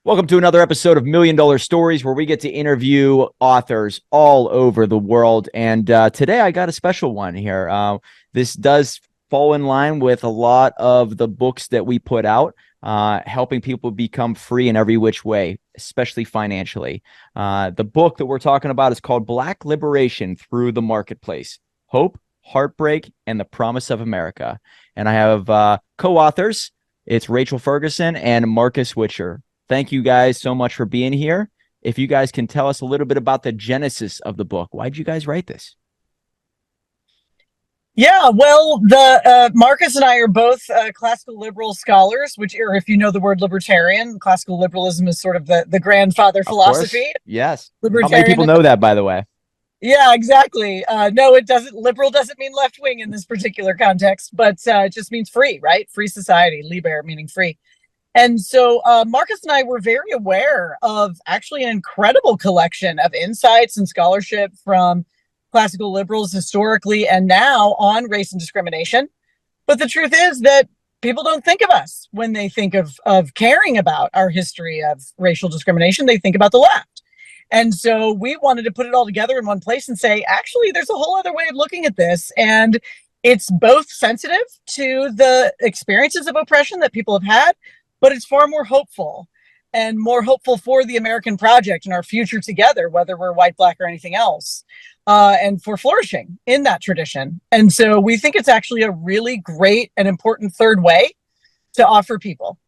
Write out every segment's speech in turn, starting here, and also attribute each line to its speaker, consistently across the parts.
Speaker 1: Welcome to another episode of Million Dollar Stories, where we get to interview authors all over the world. And today I got a special one here. This does fall in line with a lot of the books that we put out, helping people become free in every which way, especially financially. The book that we're talking about is called Black Liberation Through the Marketplace: Hope, Heartbreak, and the Promise of America. And I have co-authors. It's Rachel Ferguson and Marcus Witcher. Thank you guys so much for being here. If you guys can tell us a little bit about the genesis of the book. Why did you guys write this?
Speaker 2: Yeah, well, the Marcus and I are both classical liberal scholars, which, or if you know the word libertarian, classical liberalism is sort of the grandfather
Speaker 1: Of course.
Speaker 2: philosophy.
Speaker 1: Yes. How many
Speaker 2: Libertarian.
Speaker 1: people know that, by the way?
Speaker 2: Yeah, exactly. No, it doesn't. Liberal doesn't mean left wing in this particular context, but it just means free, right? Free society. Liber meaning free. And so Marcus and I were very aware of actually an incredible collection of insights and scholarship from classical liberals historically and now on race and discrimination. But the truth is that people don't think of us when they think of caring about our history of racial discrimination. They think about the left. And so we wanted to put it all together in one place and say, actually, there's a whole other way of looking at this. And it's both sensitive to the experiences of oppression that people have had, but it's far more hopeful and more hopeful for the American project and our future together, whether we're white, black, or anything else, and for flourishing in that tradition. And so we think it's actually a really great and important third way to offer people.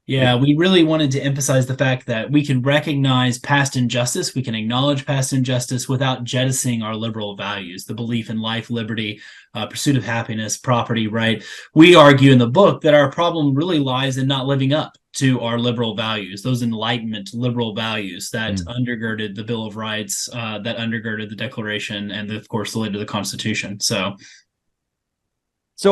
Speaker 3: Yeah, we really wanted to emphasize the fact that we can recognize past injustice, we can acknowledge past injustice without jettisoning our liberal values, the belief in life, liberty, pursuit of happiness, property, right? We argue in the book that our problem really lies in not living up to our liberal values, those Enlightenment liberal values that undergirded the Bill of Rights, that undergirded the Declaration, and of course, later the Constitution. So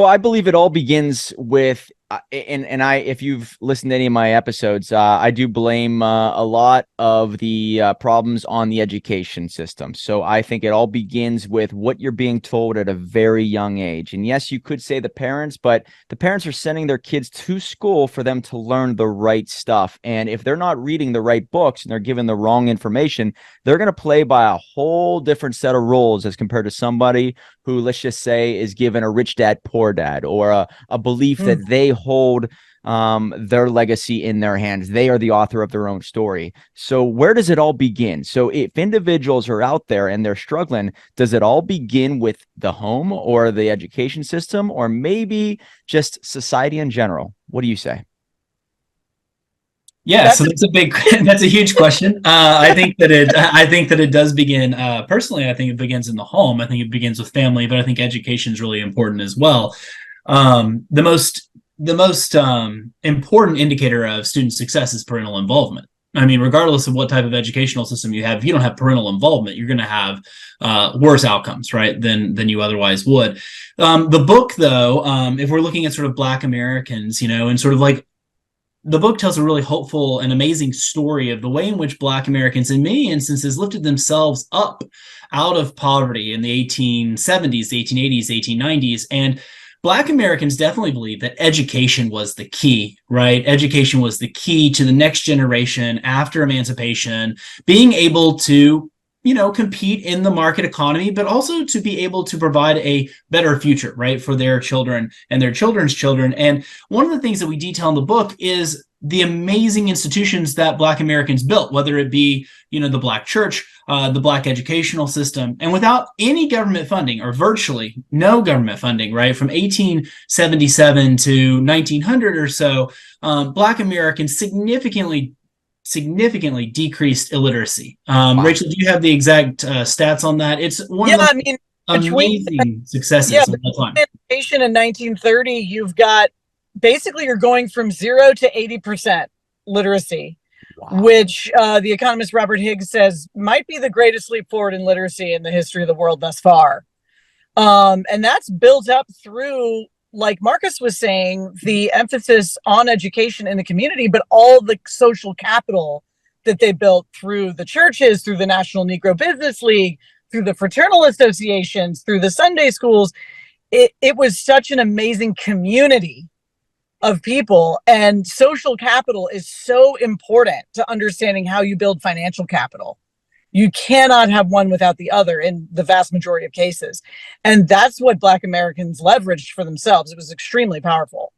Speaker 1: I believe it all begins with, if you've listened to any of my episodes, I do blame a lot of the problems on the education system. So I think it all begins with what you're being told at a very young age. And yes, you could say the parents, but the parents are sending their kids to school for them to learn the right stuff. And if they're not reading the right books and they're given the wrong information, they're going to play by a whole different set of rules as compared to somebody who, let's just say, is given a rich dad, poor dad, or a belief that they hold their legacy in their hands. They are the author of their own story. So where does it all begin? So if individuals are out there and they're struggling, does it all begin with the home or the education system, or maybe just society in general? What do you say?
Speaker 3: Yeah, so that's a huge question. I think that it does begin, personally, I think it begins in the home. I think it begins with family, but I think education is really important as well. The most important indicator of student success is parental involvement. I mean, regardless of what type of educational system you have, if you don't have parental involvement, you're going to have worse outcomes, right, than you otherwise would. The book, though, if we're looking at sort of Black Americans, and sort of like, the book tells a really hopeful and amazing story of the way in which Black Americans, in many instances, lifted themselves up out of poverty in the 1870s, the 1880s, 1890s. And Black Americans definitely believe that education was the key, right? Education was the key to the next generation after emancipation, being able to compete in the market economy, but also to be able to provide a better future, right, for their children and their children's children. And one of the things that we detail in the book is the amazing institutions that Black Americans built, whether it be, the Black church, the Black educational system, and without any government funding, or virtually no government funding, right, from 1877 to 1900 or so, Black Americans significantly decreased illiteracy.
Speaker 1: Wow.
Speaker 3: Rachel, do you have the exact stats on that? It's one of the amazing successes of all time.
Speaker 2: Education in 1930, you've got basically you're going from 0 to 80% literacy, which the economist Robert Higgs says might be the greatest leap forward in literacy in the history of the world thus far. And that's built up through, like Marcus was saying, the emphasis on education in the community, but all the social capital that they built through the churches, through the National Negro Business League, through the fraternal associations, through the Sunday schools. It was such an amazing community of people. And social capital is so important to understanding how you build financial capital. You cannot have one without the other in the vast majority of cases. And that's what Black Americans leveraged for themselves. It was extremely powerful.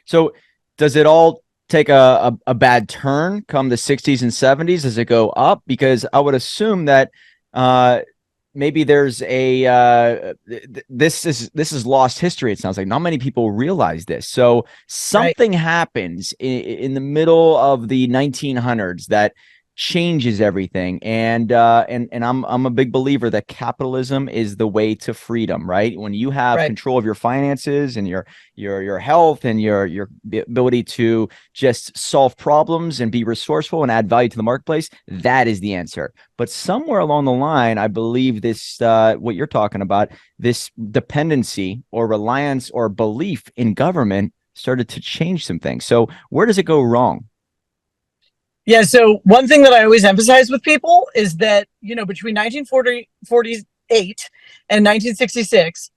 Speaker 1: So does it all take a bad turn come the 60s and 70s? Does it go up? Because I would assume that maybe there's this is lost history. It sounds like not many people realize this. So something happens in the middle of the 1900s that changes everything. And I'm a big believer that capitalism is the way to freedom, right? When you have control of your finances and your health and your ability to just solve problems and be resourceful and add value to the marketplace, that is the answer. But somewhere along the line, I believe this, what you're talking about, this dependency or reliance or belief in government started to change some things. So where does it go wrong?
Speaker 2: Yeah, so one thing that I always emphasize with people is that, you know, between 1948 and 1966,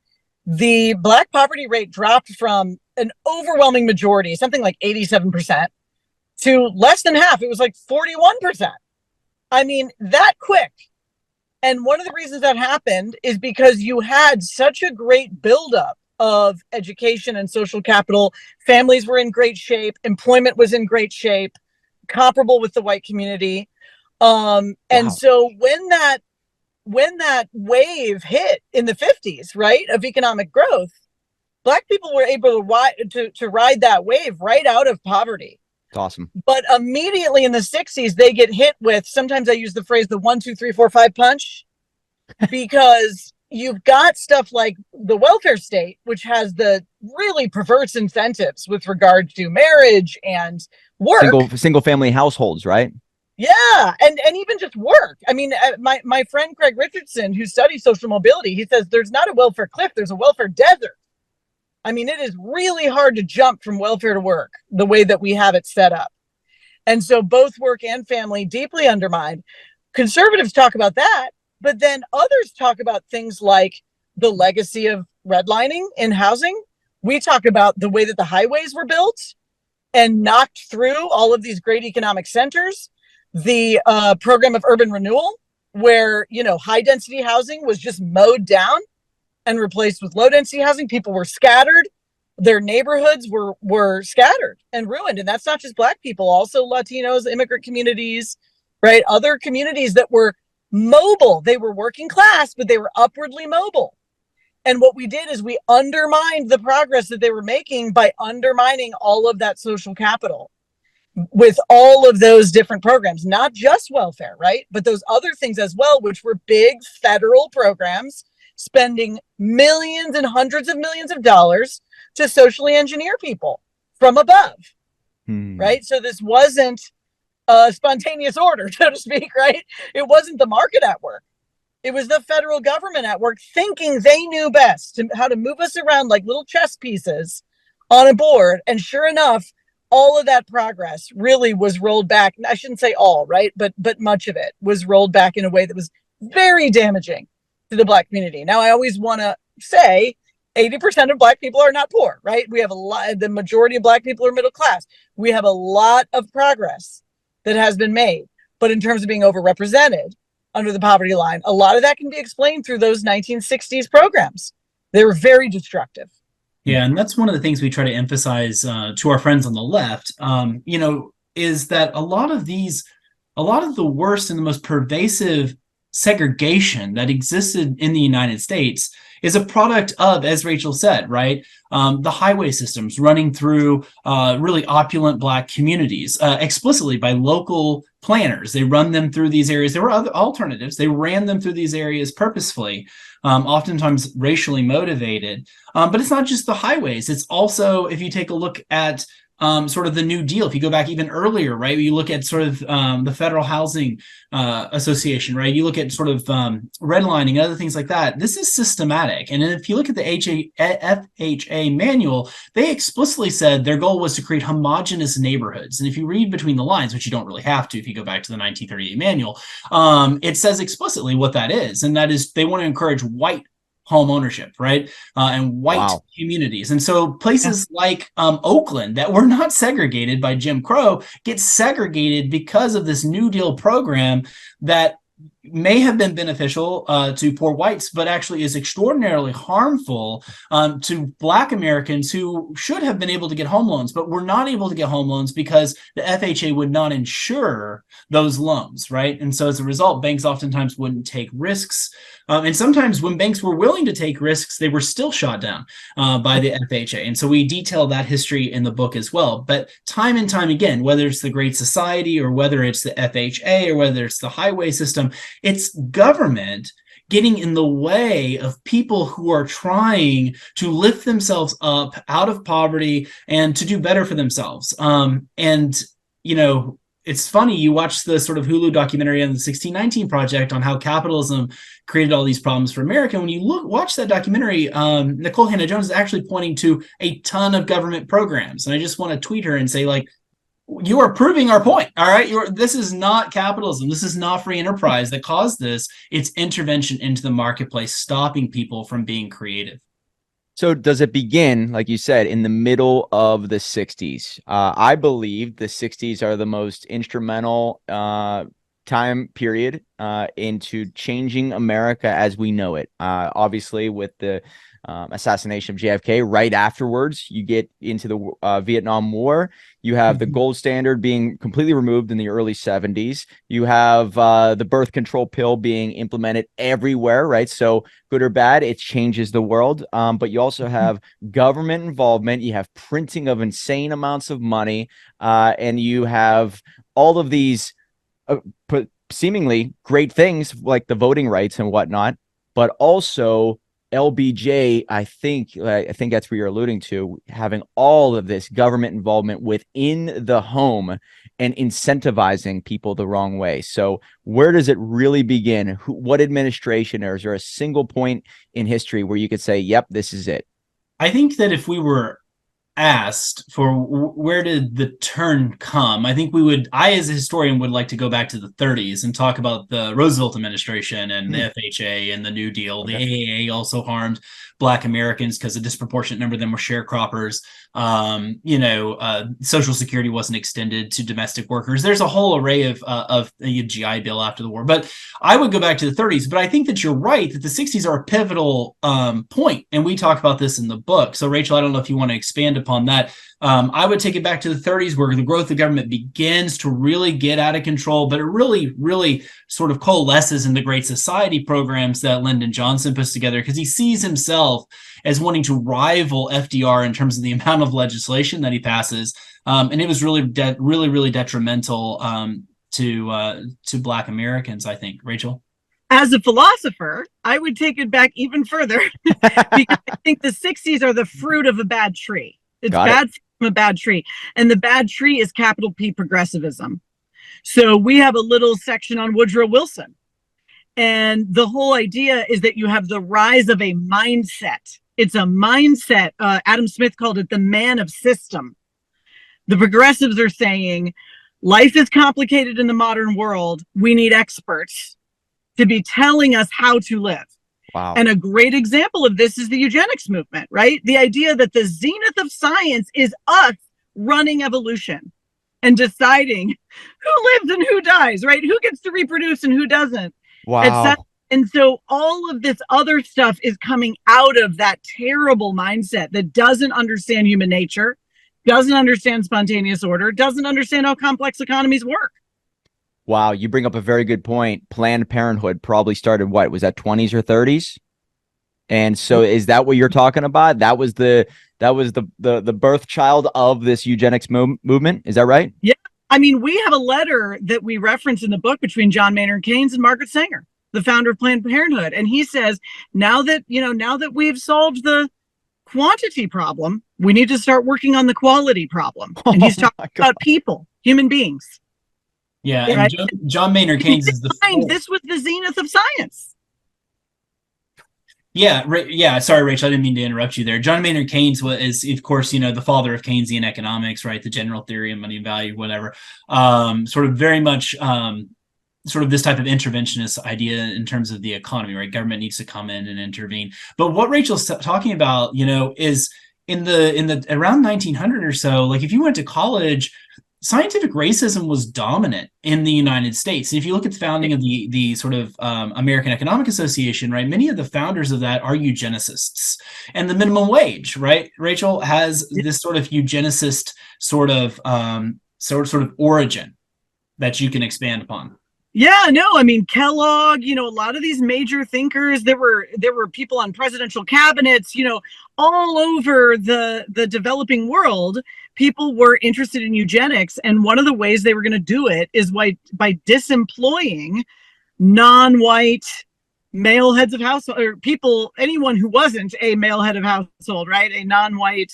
Speaker 2: the Black poverty rate dropped from an overwhelming majority, something like 87%, to less than half. It was like 41%. I mean, that quick. And one of the reasons that happened is because you had such a great buildup of education and social capital. Families were in great shape. Employment was in great shape, comparable with the white community. And so when that wave hit in the 50s, right, of economic growth, Black people were able to ride that wave right out of poverty.
Speaker 1: It's awesome.
Speaker 2: But immediately in the 60s, they get hit with, sometimes I use the phrase, the 1, 2, 3, 4, 5 punch, because you've got stuff like the welfare state, which has the really perverse incentives with regard to marriage and work.
Speaker 1: Single family households, right?
Speaker 2: Yeah, and even just work. I mean, my friend Craig Richardson, who studies social mobility, he says there's not a welfare cliff, there's a welfare desert. I mean, it is really hard to jump from welfare to work the way that we have it set up. And so both work and family deeply undermined. Conservatives talk about that, but then others talk about things like the legacy of redlining in housing. We talk about the way that the highways were built and knocked through all of these great economic centers. The program of urban renewal, where, you know, high density housing was just mowed down and replaced with low density housing. People were scattered. Their neighborhoods were scattered and ruined. And that's not just Black people, also Latinos, immigrant communities, right? Other communities that were mobile. They were working class, but they were upwardly mobile. And what we did is we undermined the progress that they were making by undermining all of that social capital with all of those different programs, not just welfare, right? But those other things as well, which were big federal programs spending millions and hundreds of millions of dollars to socially engineer people from above, right? So this wasn't a spontaneous order, so to speak, right? It wasn't the market at work. It was the federal government at work thinking they knew best how to move us around like little chess pieces on a board. And sure enough, all of that progress really was rolled back. I shouldn't say all, right? But much of it was rolled back in a way that was very damaging to the Black community. Now, I always want to say 80% of Black people are not poor, right? We have a lot, the majority of Black people are middle class. We have a lot of progress that has been made. But in terms of being overrepresented under the poverty line, a lot of that can be explained through those 1960s programs. They were very destructive.
Speaker 3: Yeah, and that's one of the things we try to emphasize to our friends on the left, you know, is that a lot of the worst and the most pervasive segregation that existed in the United States is a product of, as Rachel said, right, the highway systems running through really opulent Black communities, explicitly by local planners. They run them through these areas. There were other alternatives. They ran them through these areas purposefully, oftentimes racially motivated. But it's not just the highways. It's also, if you take a look at sort of the New Deal, if you go back even earlier, right, you look at sort of the Federal Housing Association, right, you look at sort of redlining, other things like that. This is systematic. And if you look at the FHA manual, they explicitly said their goal was to create homogenous neighborhoods. And if you read between the lines, which you don't really have to if you go back to the 1938 manual, it says explicitly what that is. And that is they want to encourage white home ownership, right? And white communities. And so places like Oakland that were not segregated by Jim Crow get segregated because of this New Deal program that may have been beneficial to poor whites, but actually is extraordinarily harmful to Black Americans who should have been able to get home loans, but were not able to get home loans because the FHA would not insure those loans, right? And so as a result, banks oftentimes wouldn't take risks. And sometimes when banks were willing to take risks, they were still shot down by the FHA. And so we detail that history in the book as well. But time and time again, whether it's the Great Society or whether it's the FHA or whether it's the highway system, it's government getting in the way of people who are trying to lift themselves up out of poverty and to do better for themselves. And, you know, it's funny, you watch the sort of Hulu documentary on the 1619 Project on how capitalism created all these problems for America. When you watch that documentary, Nicole Hannah-Jones is actually pointing to a ton of government programs. And I just want to tweet her and say, like, you are proving our point. All right. This is not capitalism. This is not free enterprise that caused this. It's intervention into the marketplace, stopping people from being creative.
Speaker 1: So does it begin, like you said, in the middle of the 60s? I believe the 60s are the most instrumental time period into changing America as we know it. Obviously, with the assassination of JFK, right afterwards, you get into the Vietnam War. You have the gold standard being completely removed in the early 70s. You have the birth control pill being implemented everywhere, right? So good or bad, it changes the world. But you also have government involvement. You have printing of insane amounts of money. And you have all of these seemingly great things like the voting rights and whatnot, but also LBJ, I think that's what you're alluding to, having all of this government involvement within the home and incentivizing people the wrong way. So where does it really begin? What administration, or is there a single point in history where you could say, yep, this is it?
Speaker 3: I think that if we were asked for where did the turn come, I think I as a historian would like to go back to the 30s and talk about the Roosevelt administration and the FHA and the New Deal. The AAA also harmed Black Americans because a disproportionate number of them were sharecroppers. Social Security wasn't extended to domestic workers. There's a whole array of the GI Bill after the war. But I would go back to the 30s. But I think that you're right that the 60s are a pivotal point, and we talk about this in the book. So Rachel, I don't know if you want to expand upon that. I would take it back to the 30s where the growth of government begins to really get out of control, but it really, really sort of coalesces in the Great Society programs that Lyndon Johnson puts together, because he sees himself as wanting to rival FDR in terms of the amount of legislation that he passes. And it was really, really detrimental to Black Americans, I think. Rachel?
Speaker 2: As a philosopher, I would take it back even further because I think the 60s are the fruit of a bad tree. It's bad from a bad tree. And the bad tree is capital P progressivism. So we have a little section on Woodrow Wilson. And the whole idea is that you have the rise of a mindset. It's a mindset. Adam Smith called it the man of system. The progressives are saying life is complicated in the modern world. We need experts to be telling us how to live.
Speaker 1: Wow.
Speaker 2: And a great example of this is the eugenics movement, right? The idea that the zenith of science is us running evolution and deciding who lives and who dies, right? Who gets to reproduce and who doesn't.
Speaker 1: Wow.
Speaker 2: And so all of this other stuff is coming out of that terrible mindset that doesn't understand human nature, doesn't understand spontaneous order, doesn't understand how complex economies work.
Speaker 1: Wow, you bring up a very good point. Planned Parenthood probably started, what was that, 20s or 30s? And so is that what you're talking about? That was the birth child of this eugenics movement. Is that right?
Speaker 2: Yeah. I mean, we have a letter that we reference in the book between John Maynard Keynes and Margaret Sanger, the founder of Planned Parenthood. And he says, now that we've solved the quantity problem, we need to start working on the quality problem. And he's talking about people, human beings.
Speaker 3: Yeah, and right? John Maynard Keynes is
Speaker 2: this was the zenith of science.
Speaker 3: Yeah. Sorry, Rachel, I didn't mean to interrupt you there. John Maynard Keynes is, of course, the father of Keynesian economics, right? The general theory of money and value, whatever. Sort of very much, sort of this type of interventionist idea in terms of the economy, right? Government needs to come in and intervene. But what Rachel's talking about, is in the around 1900 or so, like if you went to college, scientific racism was dominant in the United States. If you look at the founding of the sort of American Economic Association, right, many of the founders of that are eugenicists. And the minimum wage, right, Rachel, has this sort of eugenicist sort of origin that you can expand upon.
Speaker 2: Yeah, no, I mean, Kellogg, a lot of these major thinkers, there were people on presidential cabinets, all over the developing world. People were interested in eugenics. And one of the ways they were going to do it is by disemploying non-white male heads of household, or people, anyone who wasn't a male head of household, right? A non-white,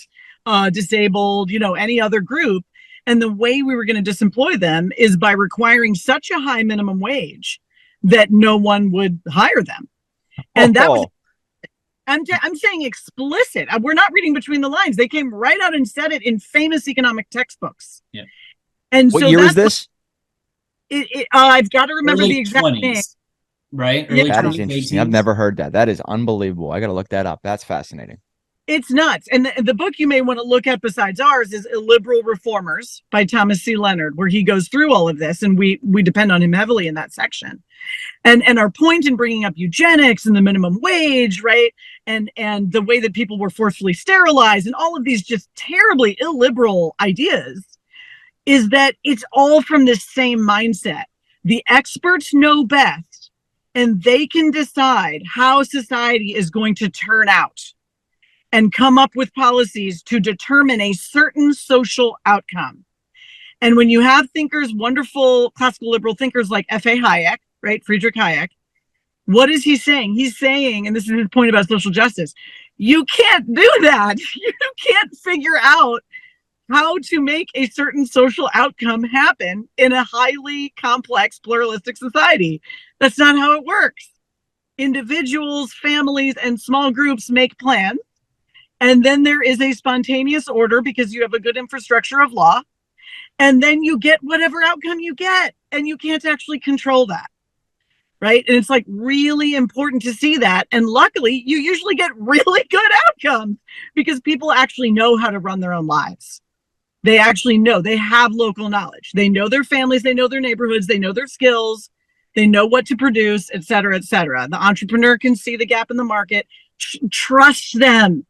Speaker 2: disabled, any other group. And the way we were going to disemploy them is by requiring such a high minimum wage that no one would hire them. And that was, I'm saying explicit. We're not reading between the lines. They came right out and said it in famous economic textbooks.
Speaker 3: Yeah.
Speaker 1: And what year is this?
Speaker 2: I've got to remember
Speaker 3: early
Speaker 2: the exact
Speaker 3: 20s,
Speaker 2: name.
Speaker 3: right?
Speaker 2: Early
Speaker 1: that is interesting. I've never heard that. That is unbelievable. I got to look that up. That's fascinating.
Speaker 2: It's nuts. And the book you may want to look at besides ours is Illiberal Reformers by Thomas C. Leonard, where he goes through all of this. And we depend on him heavily in that section. And our point in bringing up eugenics and the minimum wage, right? And the way that people were forcefully sterilized and all of these just terribly illiberal ideas is that it's all from this same mindset. The experts know best, and they can decide how society is going to turn out and come up with policies to determine a certain social outcome. And when you have thinkers, wonderful classical liberal thinkers like F.A. Hayek, right, Friedrich Hayek, what is he saying? He's saying, and this is his point about social justice, you can't do that. You can't figure out how to make a certain social outcome happen in a highly complex, pluralistic society. That's not how it works. Individuals, families, and small groups make plans. And then there is a spontaneous order because you have a good infrastructure of law. And then you get whatever outcome you get. And you can't actually control that. Right. And it's like really important to see that. And luckily, you usually get really good outcomes because people actually know how to run their own lives. They actually know. They have local knowledge. They know their families. They know their neighborhoods. They know their skills. They know what to produce, et cetera, et cetera. The entrepreneur can see the gap in the market. Trust them.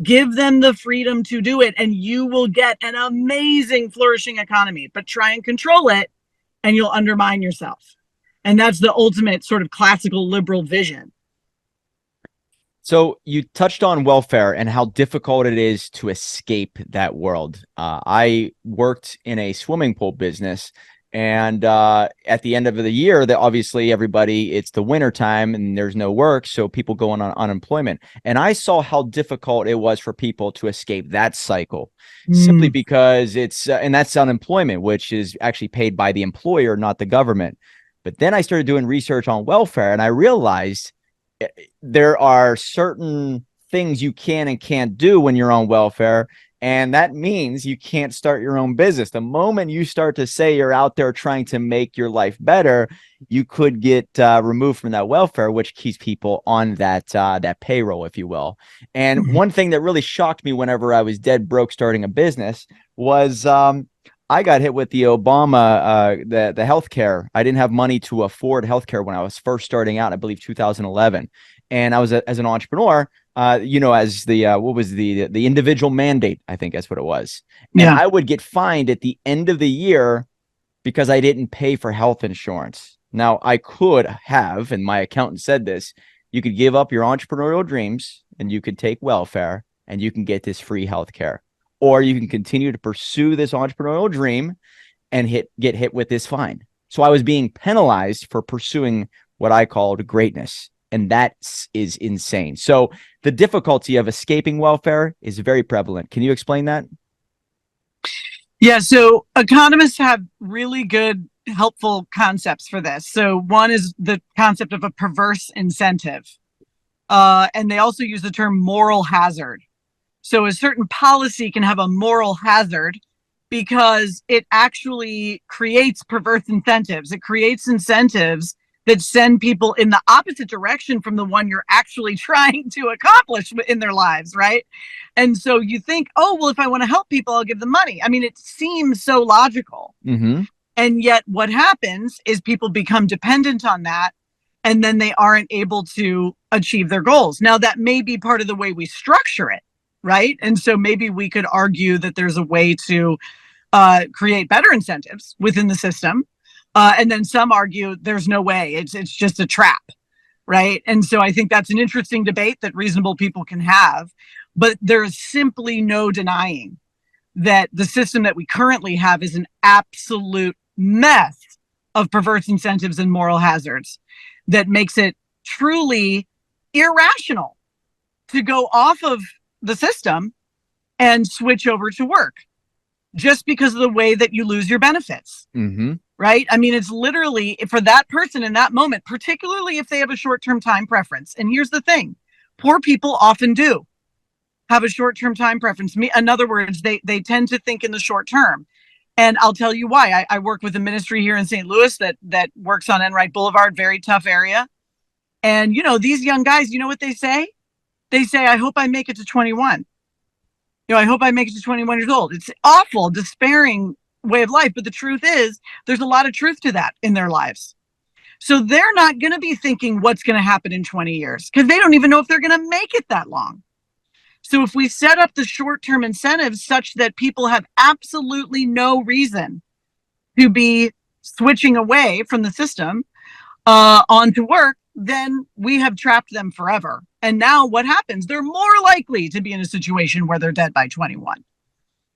Speaker 2: Give them the freedom to do it, and you will get an amazing flourishing economy. But try and control it, and you'll undermine yourself. And that's the ultimate sort of classical liberal vision.
Speaker 1: So you touched on welfare and how difficult it is to escape that world. I worked in a swimming pool business. And at the end of the year, that obviously it's the winter time and there's no work. So people go on unemployment. And I saw how difficult it was for people to escape that cycle simply because and that's unemployment, which is actually paid by the employer, not the government. But then I started doing research on welfare and I realized there are certain things you can and can't do when you're on welfare. And that means you can't start your own business. The moment you start to say you're out there trying to make your life better, you could get removed from that welfare, which keeps people on that payroll, if you will. And one thing that really shocked me whenever I was dead broke starting a business was I got hit with the Obama, the healthcare. I didn't have money to afford healthcare when I was first starting out, I believe 2011. And I was as an entrepreneur, as what was the individual mandate, I think that's what it was. And I would get fined at the end of the year because I didn't pay for health insurance. Now I could have, and my accountant said this, you could give up your entrepreneurial dreams and you could take welfare and you can get this free healthcare, or you can continue to pursue this entrepreneurial dream and get hit with this fine. So I was being penalized for pursuing what I called greatness. And that is insane. So the difficulty of escaping welfare is very prevalent. Can you explain that?
Speaker 2: Yeah, so economists have really good, helpful concepts for this. So one is the concept of a perverse incentive. And they also use the term moral hazard. So a certain policy can have a moral hazard because it actually creates perverse incentives. It creates incentives that send people in the opposite direction from the one you're actually trying to accomplish in their lives, right? And so you think, oh, well, if I want to help people, I'll give them money. I mean, it seems so logical.
Speaker 1: Mm-hmm.
Speaker 2: And yet what happens is people become dependent on that, and then they aren't able to achieve their goals. Now, that may be part of the way we structure it, right? And so maybe we could argue that there's a way to create better incentives within the system. And then some argue there's no way, it's just a trap, right? And so I think that's an interesting debate that reasonable people can have, but there's simply no denying that the system that we currently have is an absolute mess of perverse incentives and moral hazards that makes it truly irrational to go off of the system and switch over to work just because of the way that you lose your benefits.
Speaker 1: Mm-hmm.
Speaker 2: Right? I mean, it's literally for that person in that moment, particularly if they have a short-term time preference. And here's the thing, poor people often do have a short-term time preference. In other words, they tend to think in the short term. And I'll tell you why. I work with a ministry here in St. Louis that works on Enright Boulevard, very tough area. And, you know, these young guys, you know what they say? They say, I hope I make it to 21. You know, I hope I make it to 21 years old. It's awful, despairing way of life. But the truth is, there's a lot of truth to that in their lives. So they're not going to be thinking what's going to happen in 20 years because they don't even know if they're going to make it that long. So if we set up the short-term incentives such that people have absolutely no reason to be switching away from the system onto work, then we have trapped them forever. And now what happens? They're more likely to be in a situation where they're dead by 21.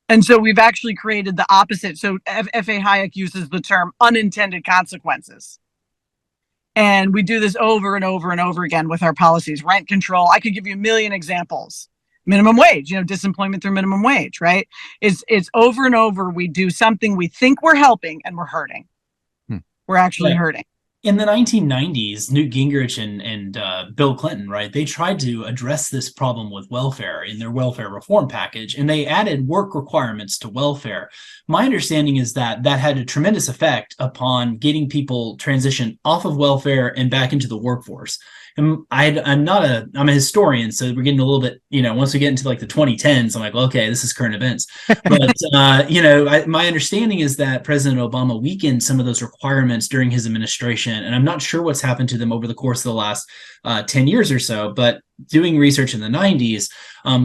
Speaker 2: And so we've actually created the opposite. So F.A. Hayek uses the term unintended consequences. And we do this over and over and over again with our policies. Rent control. I could give you a million examples. Minimum wage, you know, disemployment through minimum wage, right? It's over and over. We do something we think we're helping and we're hurting. We're actually hurting.
Speaker 3: In the 1990s, Newt Gingrich and Bill Clinton, right, they tried to address this problem with welfare in their welfare reform package, and they added work requirements to welfare. My understanding is that had a tremendous effect upon getting people transitioned off of welfare and back into the workforce. And I'm a historian, so we're getting a little bit, you know, once we get into like the 2010s, I'm like, well, okay, this is current events. But, you know, my understanding is that President Obama weakened some of those requirements during his administration, and I'm not sure what's happened to them over the course of the last 10 years or so, but doing research in the 90s,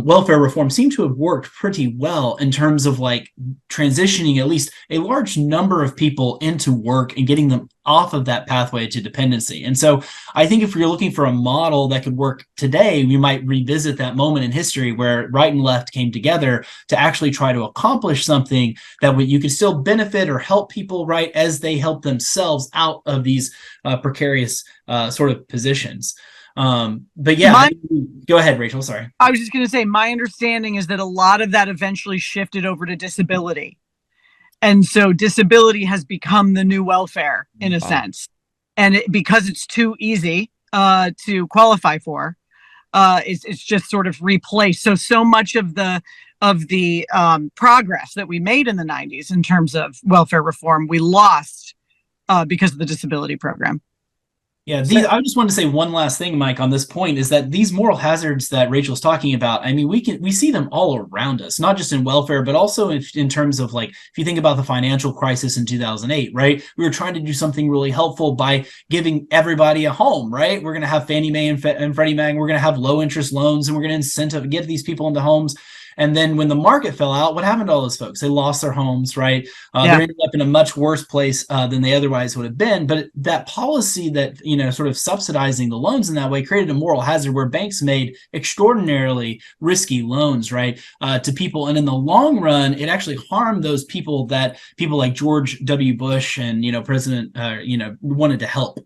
Speaker 3: welfare reform seemed to have worked pretty well in terms of like transitioning at least a large number of people into work and getting them off of that pathway to dependency. And so I think if you're looking for a model that could work today, we might revisit that moment in history where right and left came together to actually try to accomplish something that you could still benefit or help people, right, as they help themselves out of these precarious sort of positions. But yeah, go ahead, Rachel. Sorry.
Speaker 2: I was just going to say, my understanding is that a lot of that eventually shifted over to disability. And so disability has become the new welfare in a sense. And because it's too easy to qualify for, it's just sort of replaced. So much of the progress that we made in the 90s in terms of welfare reform, we lost because of the disability program.
Speaker 3: Yeah, I just wanted to say one last thing, Mike, on this point is that these moral hazards that Rachel's talking about, I mean, we see them all around us, not just in welfare, but also in terms of like, if you think about the financial crisis in 2008, right? We were trying to do something really helpful by giving everybody a home, right? We're going to have Fannie Mae and Freddie Mac, we're going to have low interest loans, and we're going to get these people into homes. And then when the market fell out, what happened to all those folks? They lost their homes, right? They ended up in a much worse place than they otherwise would have been. But that policy that, you know, sort of subsidizing the loans in that way created a moral hazard where banks made extraordinarily risky loans, right, to people. And in the long run, it actually harmed those people that people like George W. Bush and, you know, President, wanted to help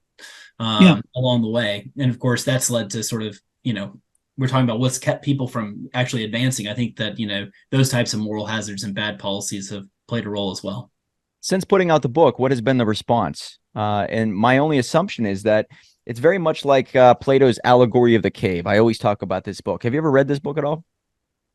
Speaker 3: along the way. And of course, that's led to sort of, you know, we're talking about what's kept people from actually advancing. I think that, you know, those types of moral hazards and bad policies have played a role as well.
Speaker 1: Since putting out the book, what has been the response? And my only assumption is that it's very much like Plato's Allegory of the Cave. I always talk about this book. Have you ever read this book at all?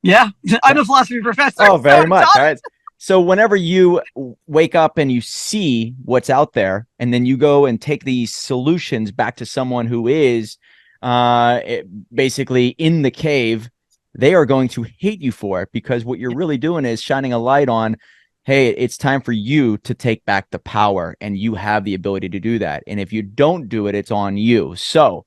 Speaker 2: Yeah, I'm a philosophy professor.
Speaker 1: Oh, very much. All right. So whenever you wake up and you see what's out there, and then you go and take these solutions back to someone who is basically in the cave, they are going to hate you for it, because what you're really doing is shining a light on, hey, it's time for you to take back the power, and you have the ability to do that. And if you don't do it, it's on you. So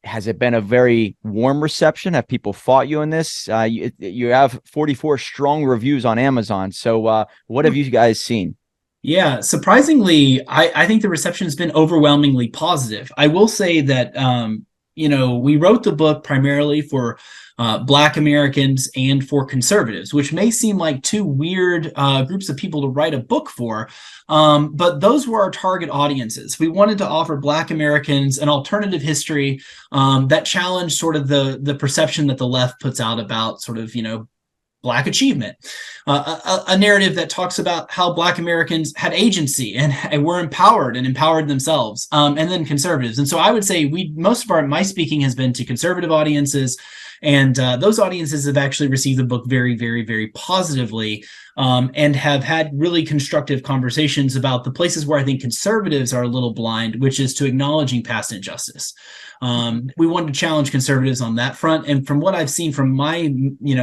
Speaker 1: has it been a very warm reception? Have people fought you in this? You have 44 strong reviews on Amazon. So what have you guys seen?
Speaker 3: Yeah, surprisingly, I think the reception has been overwhelmingly positive. I will say that, we wrote the book primarily for Black Americans and for conservatives, which may seem like two weird groups of people to write a book for, but those were our target audiences. We wanted to offer Black Americans an alternative history that challenged sort of the perception that the left puts out about sort of, Black achievement, a narrative that talks about how Black Americans had agency and were empowered and empowered themselves, and then conservatives. And so I would say most of my speaking has been to conservative audiences, and those audiences have actually received the book very, very, very positively, and have had really constructive conversations about the places where I think conservatives are a little blind, which is to acknowledging past injustice. We wanted to challenge conservatives on that front. And from what I've seen from my,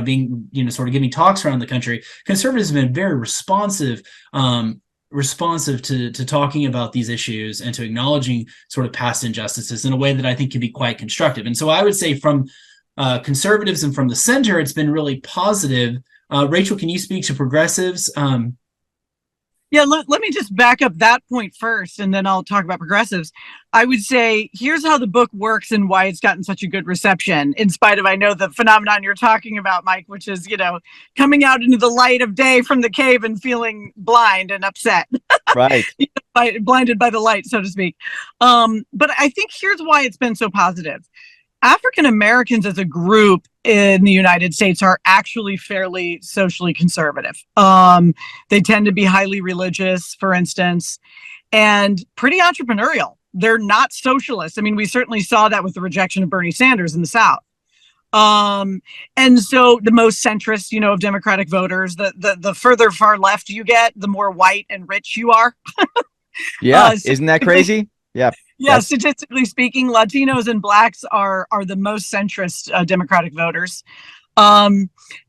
Speaker 3: being, sort of giving talks around the country, conservatives have been very responsive to talking about these issues and to acknowledging sort of past injustices in a way that I think can be quite constructive. And so I would say from conservatives and from the center, it's been really positive. Rachel, can you speak to progressives?
Speaker 2: Yeah, let me just back up that point first, and then I'll talk about progressives. I would say, here's how the book works and why it's gotten such a good reception, in spite of, I know, the phenomenon you're talking about, Mike, which is, coming out into the light of day from the cave and feeling blind and upset.
Speaker 1: Right.
Speaker 2: Blinded by the light, so to speak. But I think here's why it's been so positive. African Americans as a group in the United States are actually fairly socially conservative. They tend to be highly religious, for instance, and pretty entrepreneurial. They're not socialists. I mean, we certainly saw that with the rejection of Bernie Sanders in the South. And so the most centrist, of Democratic voters, the further far left you get, the more white and rich you are.
Speaker 1: Yeah. Isn't that crazy? Yeah.
Speaker 2: Yeah, statistically speaking, Latinos and Blacks are the most centrist Democratic voters.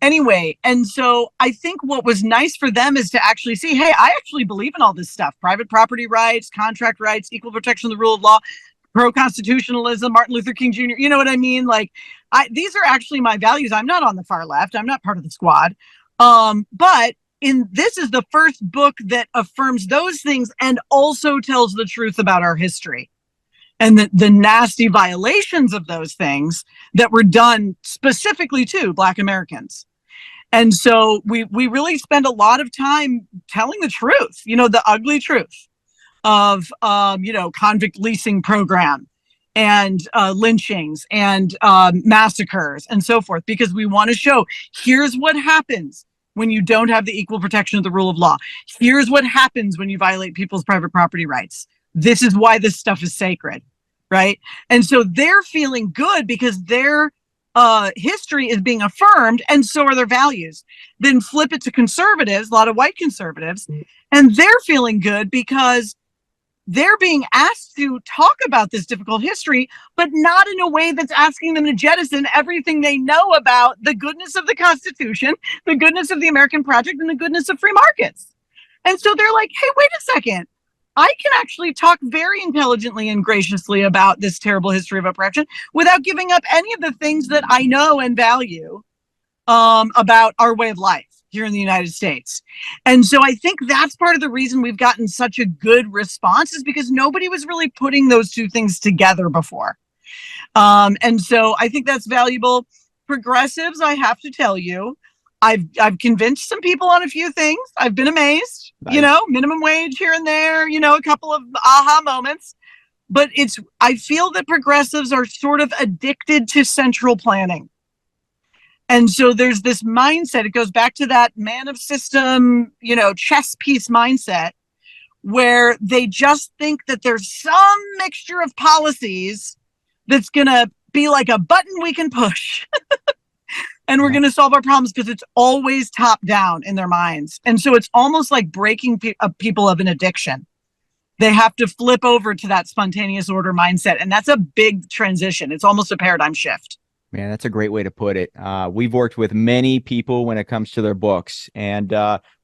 Speaker 2: Anyway, and so I think what was nice for them is to actually see, hey, I actually believe in all this stuff: private property rights, contract rights, equal protection of the rule of law, pro-constitutionalism, Martin Luther King Jr. You know what I mean? Like, these are actually my values. I'm not on the far left. I'm not part of the squad. But this is the first book that affirms those things and also tells the truth about our history and the nasty violations of those things that were done specifically to Black Americans. And so we really spend a lot of time telling the truth, the ugly truth of, convict leasing program and lynchings and massacres and so forth, because we want to show, here's what happens when you don't have the equal protection of the rule of law. Here's what happens when you violate people's private property rights. This is why this stuff is sacred, right? And so they're feeling good because their history is being affirmed, and so are their values. Then flip it to conservatives, a lot of white conservatives, and they're feeling good because they're being asked to talk about this difficult history, but not in a way that's asking them to jettison everything they know about the goodness of the Constitution, the goodness of the American project, and the goodness of free markets. And so they're like, hey, wait a second. I can actually talk very intelligently and graciously about this terrible history of oppression without giving up any of the things that I know and value about our way of life here in the United States. And so I think that's part of the reason we've gotten such a good response, is because nobody was really putting those two things together before. And so I think that's valuable. Progressives, I have to tell you, I've convinced some people on a few things. I've been amazed, nice. Minimum wage here and there, a couple of aha moments. But I feel that progressives are sort of addicted to central planning. And so there's this mindset, it goes back to that man of system, chess piece mindset, where they just think that there's some mixture of policies that's going to be like a button we can push. and we're going to solve our problems, because it's always top down in their minds. And so it's almost like breaking people of an addiction. They have to flip over to that spontaneous order mindset. And that's a big transition. It's almost a paradigm shift.
Speaker 1: Man, that's a great way to put it. We've worked with many people when it comes to their books. And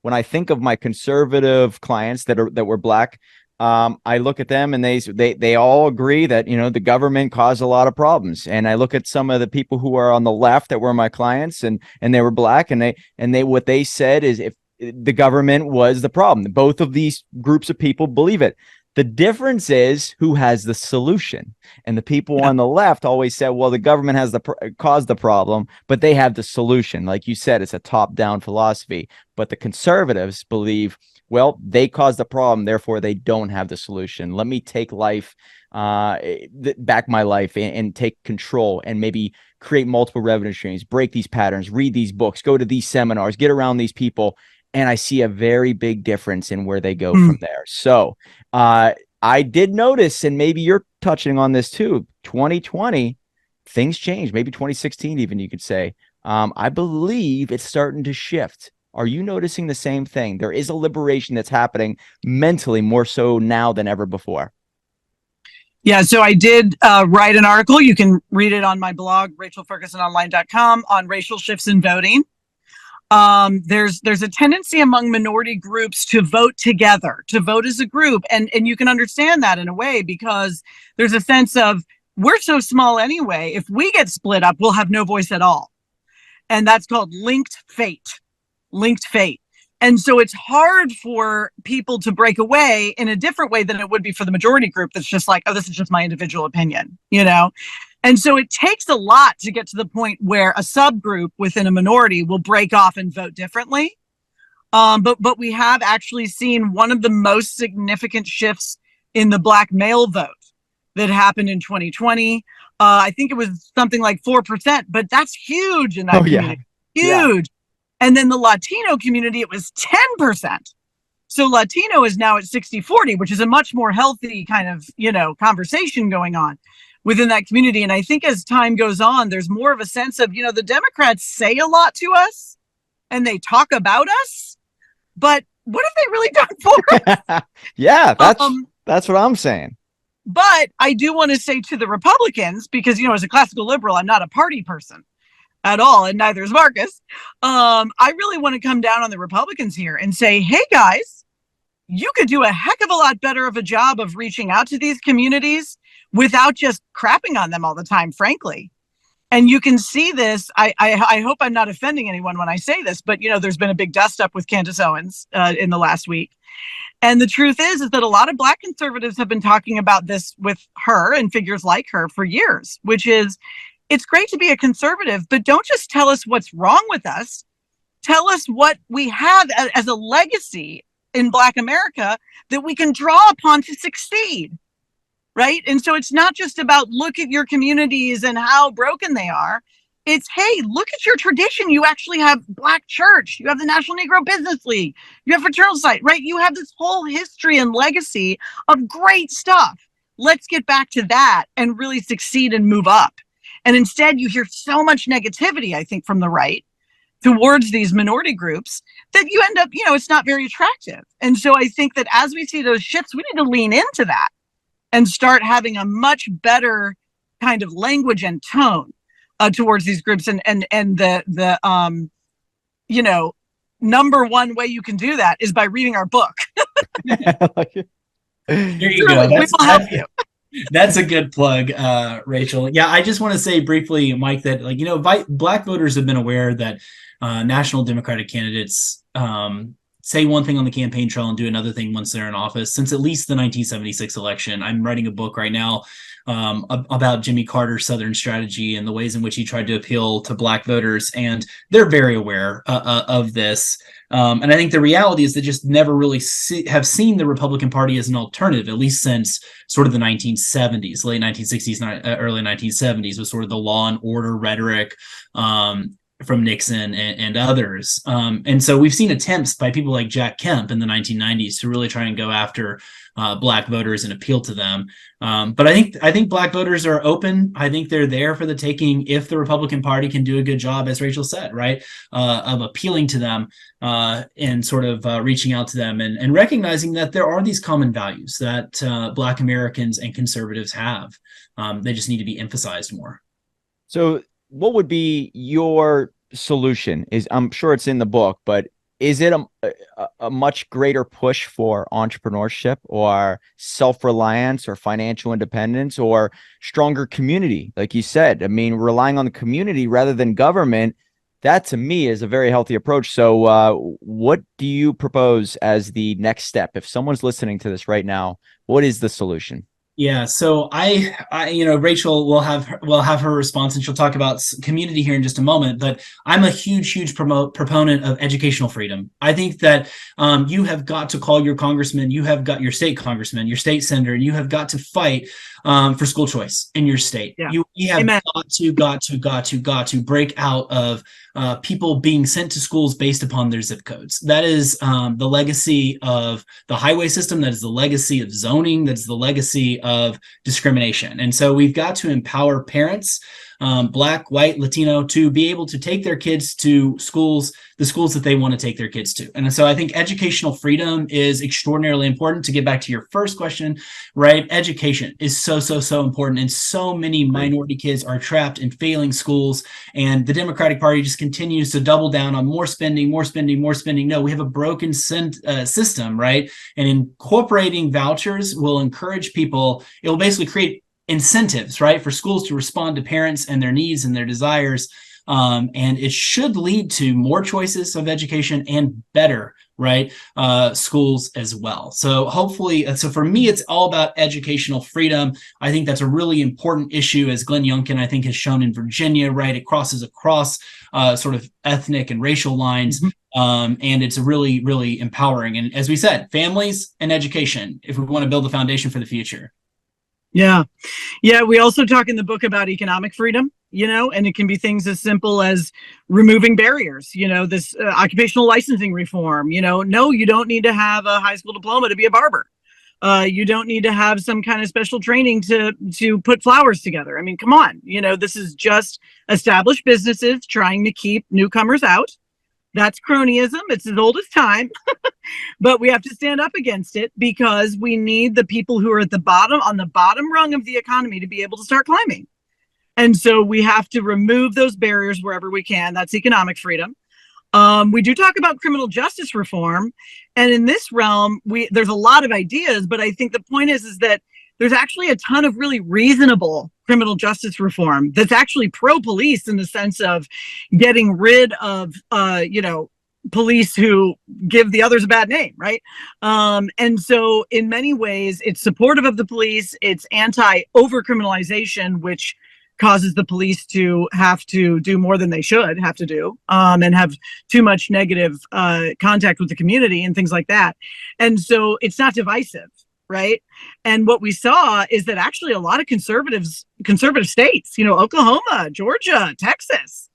Speaker 1: when I think of my conservative clients that were Black, I look at them and they all agree that, you know, the government caused a lot of problems. And I look at some of the people who are on the left that were my clients, and they were Black, and they what they said is, if the government was the problem. Both of these groups of people believe it. The difference is who has the solution. And the people on the left always said, well, the government has caused the problem, but they have the solution. Like you said, it's a top-down philosophy. But the conservatives believe, well, they caused the problem, therefore they don't have the solution. Let me take life, back my life, and take control, and maybe create multiple revenue streams, break these patterns, read these books, go to these seminars, get around these people. And I see a very big difference in where they go from there. So I did notice, and maybe you're touching on this too, 2020, things changed, maybe 2016 even, you could say. I believe it's starting to shift. Are you noticing the same thing? There is a liberation that's happening mentally more so now than ever before.
Speaker 2: Yeah, so I did write an article. You can read it on my blog, rachelfergusononline.com, on racial shifts in voting. There's a tendency among minority groups to vote together, to vote as a group. And you can understand that in a way, because there's a sense of, we're so small anyway. If we get split up, we'll have no voice at all. And that's called linked fate. And so it's hard for people to break away in a different way than it would be for the majority group that's just like, oh, this is just my individual opinion, you know? And so it takes a lot to get to the point where a subgroup within a minority will break off and vote differently. But we have actually seen one of the most significant shifts in the Black male vote that happened in 2020. I think it was something like 4%, but that's huge in that community. Yeah. Huge. And then the Latino community, it was 10%. So Latino is now at 60-40, which is a much more healthy kind of, you know, conversation going on within that community. And I think as time goes on, there's more of a sense of, you know, the Democrats say a lot to us and they talk about us, but what have they really done for us?
Speaker 1: Yeah, that's what I'm saying.
Speaker 2: But I do want to say to the Republicans, because, you know, as a classical liberal, I'm not a party person at all, and neither is Marcus. I really want to come down on the Republicans here and say, hey guys, you could do a heck of a lot better of a job of reaching out to these communities without just crapping on them all the time, frankly. And you can see this. I hope I'm not offending anyone when I say this, but, you know, there's been a big dust up with Candace Owens in the last week. And the truth is that a lot of Black conservatives have been talking about this with her and figures like her for years, which is, it's great to be a conservative, but don't just tell us what's wrong with us. Tell us what we have as a legacy in Black America that we can draw upon to succeed, right? And so it's not just about look at your communities and how broken they are. It's, hey, look at your tradition. You actually have Black church. You have the National Negro Business League. You have Fraternal Society, right? You have this whole history and legacy of great stuff. Let's get back to that and really succeed and move up. And instead, you hear so much negativity, I think, from the right towards these minority groups that you end up, you know, it's not very attractive. And so I think that as we see those shifts, we need to lean into that and start having a much better kind of language and tone towards these groups. And the you know, number one way you can do that is by reading our book.
Speaker 3: Here you go.
Speaker 2: We will help you.
Speaker 3: That's a good plug, Rachel. Yeah, I just want to say briefly, Mike, that, like, you know, Black voters have been aware that national Democratic candidates say one thing on the campaign trail and do another thing once they're in office since at least the 1976 election. I'm writing a book right now about Jimmy Carter's Southern strategy and the ways in which he tried to appeal to Black voters, and they're very aware of this. And I think the reality is they just never really have seen the Republican Party as an alternative, at least since sort of the 1970s, late 1960s, early 1970s, with sort of the law and order rhetoric, Nixon and others. And so we've seen attempts by people like Jack Kemp in the 1990s to really try and go after Black voters and appeal to them. But I think Black voters are open. I think they're there for the taking if the Republican Party can do a good job, as Rachel said, right, of appealing to them and sort of reaching out to them and recognizing that there are these common values that Black Americans and conservatives have. They just need to be emphasized more.
Speaker 1: So what would be your solution? I'm sure it's in the book, but is it a much greater push for entrepreneurship or self-reliance or financial independence or stronger community? Like you said, I mean, relying on the community rather than government, that to me is a very healthy approach. So what do you propose as the next step? If someone's listening to this right now, what is the solution?
Speaker 3: Yeah, so I, Rachel will have her response, and she'll talk about community here in just a moment. But I'm a huge proponent of educational freedom. I think that you have got to call your congressman, you have got your state congressman, your state senator, and you have got to fight for school choice in your state.
Speaker 2: Yeah.
Speaker 3: You have
Speaker 2: Amen.
Speaker 3: got to break out of people being sent to schools based upon their zip codes. That is the legacy of the highway system. That is the legacy of zoning. That's the legacy of discrimination. And so we've got to empower parents, Black, white, Latino, to be able to take their kids to schools, the schools that they want to take their kids to. And so I think educational freedom is extraordinarily important. To get back to your first question, right? Education is so important. And so many minority kids are trapped in failing schools. And the Democratic Party just continues to double down on more spending. No, we have a broken system, right? And incorporating vouchers will encourage people. It will basically create incentives, right, for schools to respond to parents and their needs and their desires. And it should lead to more choices of education and better, right, schools as well. So hopefully, so for me, it's all about educational freedom. I think that's a really important issue, as Glenn Youngkin, I think, has shown in Virginia, right? It crosses across sort of ethnic and racial lines. And it's really empowering. And as we said, families and education, if we want to build the foundation for the future.
Speaker 2: Yeah. We also talk in the book about economic freedom, and it can be things as simple as removing barriers, this occupational licensing reform, no, you don't need to have a high school diploma to be a barber. You don't need to have some kind of special training to put flowers together. I mean, come on, this is just established businesses trying to keep newcomers out. That's cronyism. It's as old as time, but we have to stand up against it because we need the people who are at the bottom, on the bottom rung of the economy, to be able to start climbing. And so we have to remove those barriers wherever we can. That's economic freedom. We do talk about criminal justice reform. And in this realm, there's a lot of ideas, but I think the point is that there's actually a ton of really reasonable criminal justice reform that's actually pro-police in the sense of getting rid of, police who give the others a bad name, right? And so in many ways, it's supportive of the police. It's anti-over-criminalization, which causes the police to have to do more than they should have to do, and have too much negative contact with the community and things like that. And so it's not divisive. Right. And what we saw is that actually a lot of conservative states, Oklahoma, Georgia, Texas,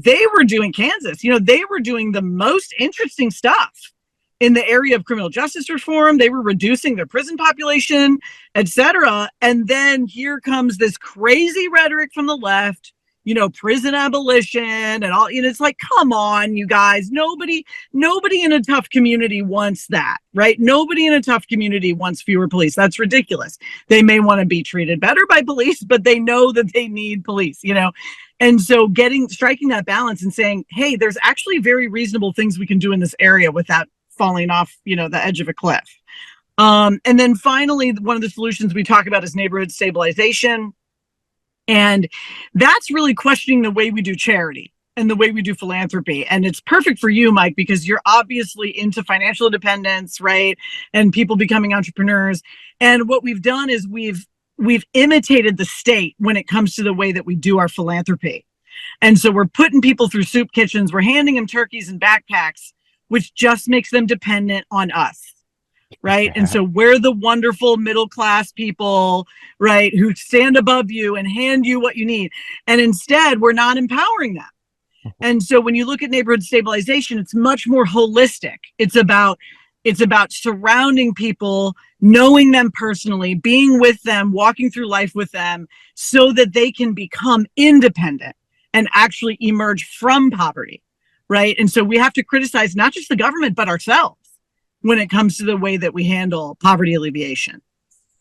Speaker 2: Kansas, they were doing the most interesting stuff in the area of criminal justice reform. They were reducing their prison population, etc. And then here comes this crazy rhetoric from the left, prison abolition and all, it's like, come on, you guys, nobody in a tough community wants that, right? Nobody in a tough community wants fewer police. That's ridiculous. They may want to be treated better by police, but they know that they need police, And so striking that balance and saying, hey, there's actually very reasonable things we can do in this area without falling off, the edge of a cliff. And then finally, one of the solutions we talk about is neighborhood stabilization. And that's really questioning the way we do charity and the way we do philanthropy. And it's perfect for you, Mike, because you're obviously into financial independence, right? And people becoming entrepreneurs. And what we've done is we've imitated the state when it comes to the way that we do our philanthropy. And so we're putting people through soup kitchens. We're handing them turkeys and backpacks, which just makes them dependent on us. Right. And so we're the wonderful middle class people, right, who stand above you and hand you what you need. And instead, we're not empowering them. And so when you look at neighborhood stabilization, it's much more holistic. It's about surrounding people, knowing them personally, being with them, walking through life with them so that they can become independent and actually emerge from poverty, right? And so we have to criticize not just the government, but ourselves when it comes to the way that we handle poverty alleviation.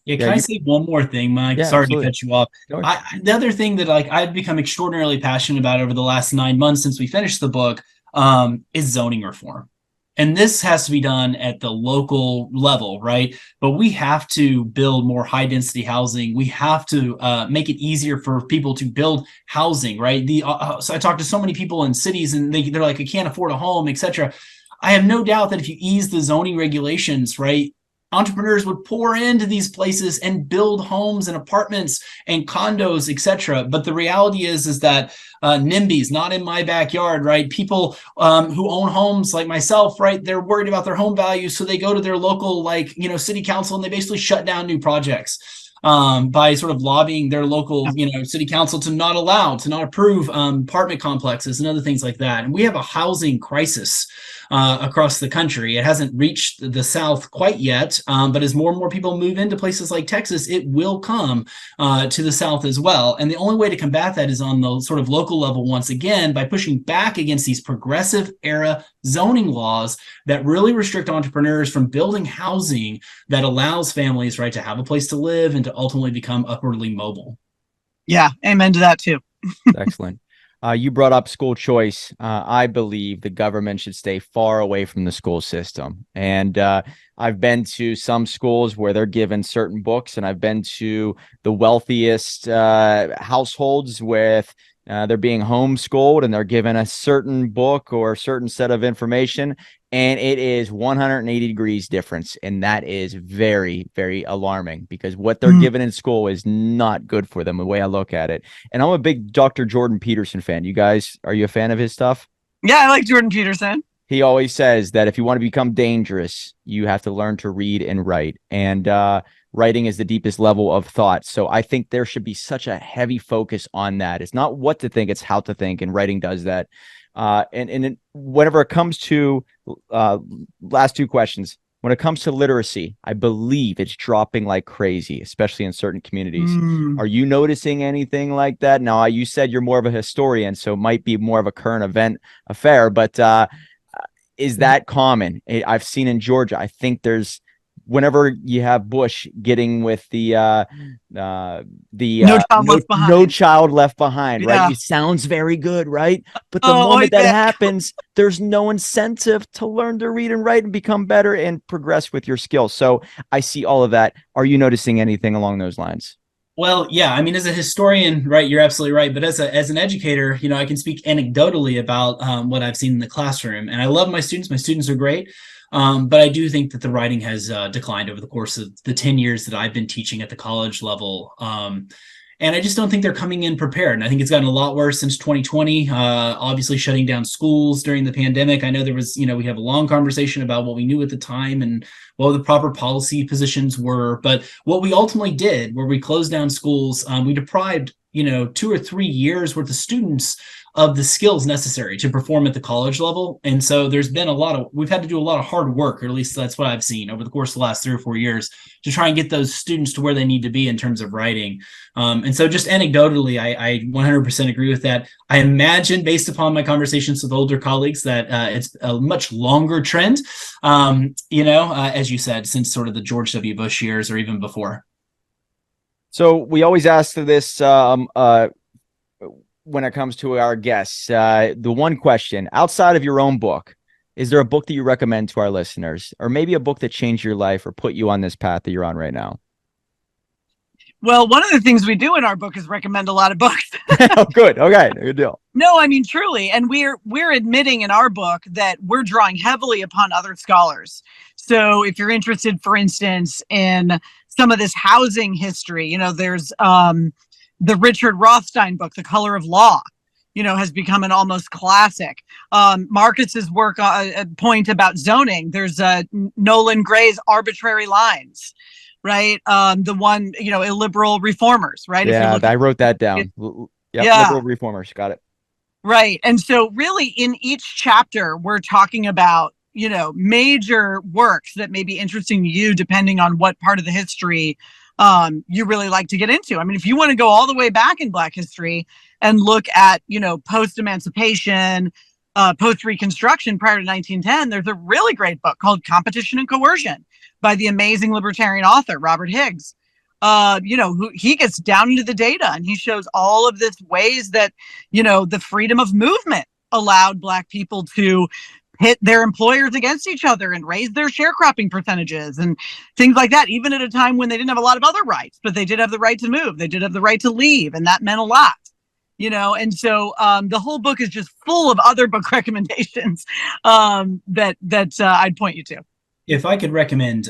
Speaker 3: Yeah, can I say one more thing, Mike?
Speaker 1: Yeah,
Speaker 3: Sorry
Speaker 1: absolutely.
Speaker 3: to cut you off.
Speaker 1: Sure.
Speaker 3: The other thing that like I've become extraordinarily passionate about over the last 9 months since we finished the book is zoning reform. And this has to be done at the local level, right? But we have to build more high density housing. We have to make it easier for people to build housing, right? So I talk to so many people in cities and they're like, I can't afford a home, etc. I have no doubt that if you ease the zoning regulations, right, entrepreneurs would pour into these places and build homes and apartments and condos, etc. But the reality is that NIMBYs, not in my backyard, right? People who own homes like myself, right? They're worried about their home value, so they go to their local, like, city council, and they basically shut down new projects by sort of lobbying their local, city council to not approve apartment complexes and other things like that. And we have a housing crisis across the country. It hasn't reached the South quite yet, but as more and more people move into places like Texas, it will come to the South as well. And the only way to combat that is on the sort of local level, once again, by pushing back against these progressive era zoning laws that really restrict entrepreneurs from building housing that allows families, right, to have a place to live and to ultimately become upwardly mobile.
Speaker 2: Yeah, amen to that too.
Speaker 1: Excellent. You brought up school choice. I believe the government should stay far away from the school system. And I've been to some schools where they're given certain books, and I've been to the wealthiest households with they're being homeschooled and they're given a certain book or a certain set of information, and it is 180 degrees difference. And that is very, very alarming because what they're given in school is not good for them, the way I look at it. And I'm a big Dr. Jordan Peterson fan. You guys, are you a fan of his stuff?
Speaker 2: Yeah, I like Jordan Peterson.
Speaker 1: He always says that if you want to become dangerous, you have to learn to read and write. And writing is the deepest level of thought. So I think there should be such a heavy focus on that. It's not what to think, it's how to think. And writing does that. And whenever it comes to last two questions, when it comes to literacy, I believe it's dropping like crazy, especially in certain communities. Are you noticing anything like that? Now, you said you're more of a historian, so it might be more of a current event affair, but is that common? I've seen in Georgia, I think there's, whenever you have Bush getting with the no child left behind,
Speaker 2: yeah.
Speaker 1: right? It sounds very good, right? But the moment that happens, there's no incentive to learn to read and write and become better and progress with your skills. So I see all of that. Are you noticing anything along those lines?
Speaker 3: Well, yeah, I mean, as a historian, right, you're absolutely right. But as an educator, I can speak anecdotally about what I've seen in the classroom. And I love my students. My students are great. But I do think that the writing has declined over the course of the 10 years that I've been teaching at the college level. And I just don't think they're coming in prepared. And I think it's gotten a lot worse since 2020, obviously shutting down schools during the pandemic. I know there was, we have a long conversation about what we knew at the time and what the proper policy positions were. But what we ultimately did, where we closed down schools, we deprived, 2 or 3 years worth of students of the skills necessary to perform at the college level. And so we've had to do a lot of hard work, or at least that's what I've seen over the course of the last 3 or 4 years, to try and get those students to where they need to be in terms of writing. And so just anecdotally, I 100% agree with that. I imagine, based upon my conversations with older colleagues, that it's a much longer trend, as you said, since sort of the George W. Bush years or even before.
Speaker 1: So we always ask this when it comes to our guests, the one question outside of your own book, is there a book that you recommend to our listeners, or maybe a book that changed your life or put you on this path that you're on right now?
Speaker 2: Well, one of the things we do in our book is recommend a lot of books.
Speaker 1: Oh, good. Okay. Good deal.
Speaker 2: No, I mean, truly. And we're admitting in our book that we're drawing heavily upon other scholars. So if you're interested, for instance, in some of this housing history, there's the Richard Rothstein book, The Color of Law, has become an almost classic. Marcus's work, point about zoning. There's Nolan Gray's Arbitrary Lines, right? The one, illiberal reformers, right?
Speaker 1: Yeah, I wrote that down. Liberal reformers. Got it.
Speaker 2: Right. And so really in each chapter, we're talking about, major works that may be interesting to you, depending on what part of the history you really like to get into. I mean, if you want to go all the way back in Black history and look at, post-emancipation, post-Reconstruction prior to 1910, there's a really great book called Competition and Coercion by the amazing libertarian author, Robert Higgs. He gets down into the data and he shows all of this ways that, the freedom of movement allowed Black people to pit their employers against each other and raise their sharecropping percentages and things like that, even at a time when they didn't have a lot of other rights, but they did have the right to move. They did have the right to leave. And that meant a lot, and so the whole book is just full of other book recommendations that I'd point you to.
Speaker 3: If I could recommend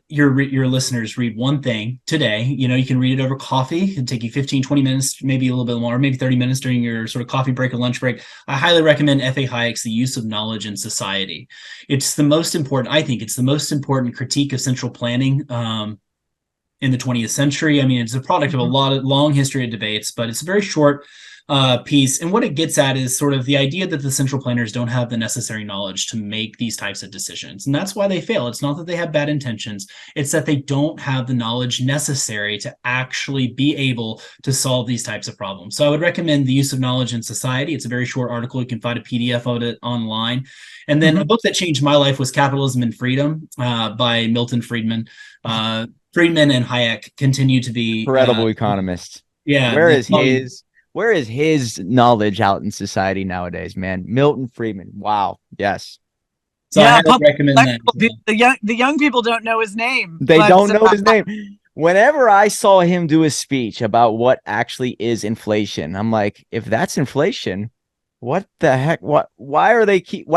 Speaker 3: your listeners read one thing today, you can read it over coffee. It can take you 15, 20 minutes, maybe a little bit more, maybe 30 minutes during your sort of coffee break or lunch break. I highly recommend F.A. Hayek's The Use of Knowledge in Society. It's the most important, I think, it's the most important critique of central planning in the 20th century. I mean, it's a product of a long history of debates, but it's a very short piece. And what it gets at is sort of the idea that the central planners don't have the necessary knowledge to make these types of decisions. And that's why they fail. It's not that they have bad intentions. It's that they don't have the knowledge necessary to actually be able to solve these types of problems. So I would recommend The Use of Knowledge in Society. It's a very short article. You can find a PDF of it online. And then a book that changed my life was Capitalism and Freedom by Milton Friedman. Friedman and Hayek continue to be
Speaker 1: incredible economists.
Speaker 3: Yeah.
Speaker 1: Where is his knowledge out in society nowadays, man? Milton Friedman. Wow. Yes.
Speaker 3: So I highly recommend that.
Speaker 2: The young people don't know his name.
Speaker 1: They don't know his name. Whenever I saw him do a speech about what actually is inflation, I'm like, if that's inflation, what the heck? Why are they keep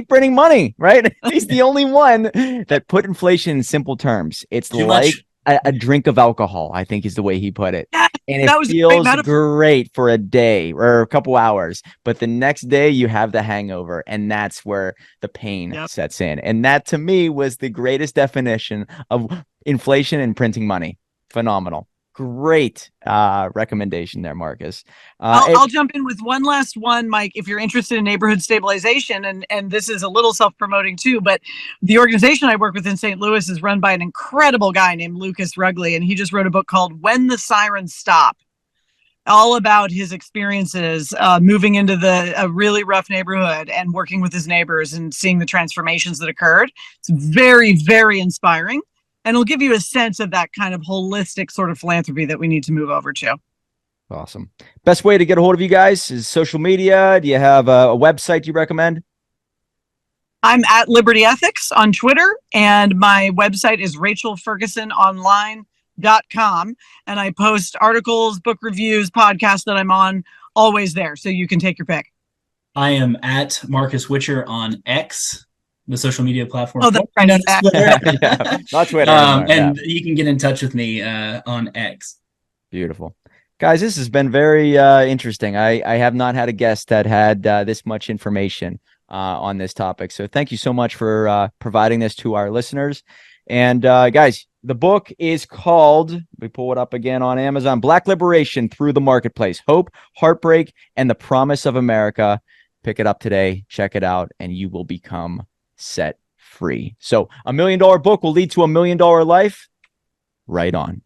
Speaker 1: printing money? Right? He's the only one that put inflation in simple terms. It's
Speaker 3: Too
Speaker 1: like
Speaker 3: much.
Speaker 1: A drink of alcohol, I think is the way he put it.
Speaker 2: Yeah,
Speaker 1: and it feels great for a day or a couple hours, but the next day you have the hangover, and that's where the pain sets in. And that to me was the greatest definition of inflation and printing money. Phenomenal. Great recommendation there, Marcus.
Speaker 2: I'll jump in with one last one, Mike, if you're interested in neighborhood stabilization, and this is a little self-promoting too, but the organization I work with in St. Louis is run by an incredible guy named Lucas Rugley, and he just wrote a book called When the Sirens Stop, all about his experiences moving into a really rough neighborhood and working with his neighbors and seeing the transformations that occurred. It's very, very inspiring. And it'll give you a sense of that kind of holistic sort of philanthropy that we need to move over to.
Speaker 1: Awesome. Best way to get a hold of you guys is social media. Do you have a website you recommend?
Speaker 2: I'm at Liberty Ethics on Twitter, and my website is rachelfergusononline.com. And I post articles, book reviews, podcasts that I'm on, always there. So you can take your pick.
Speaker 3: I am at Marcus Witcher on X, the social media platform.
Speaker 2: Oh, that's right.
Speaker 1: Not Twitter.
Speaker 3: And you can get in touch with me on X.
Speaker 1: Beautiful. Guys, this has been very interesting. I have not had a guest that had this much information on this topic. So thank you so much for providing this to our listeners. And guys, the book is called, we pull it up again on Amazon, Black Liberation Through the Marketplace, Hope, Heartbreak, and the Promise of America. Pick it up today, check it out, and you will become set free. So $1 million book will lead to $1 million life. Right on.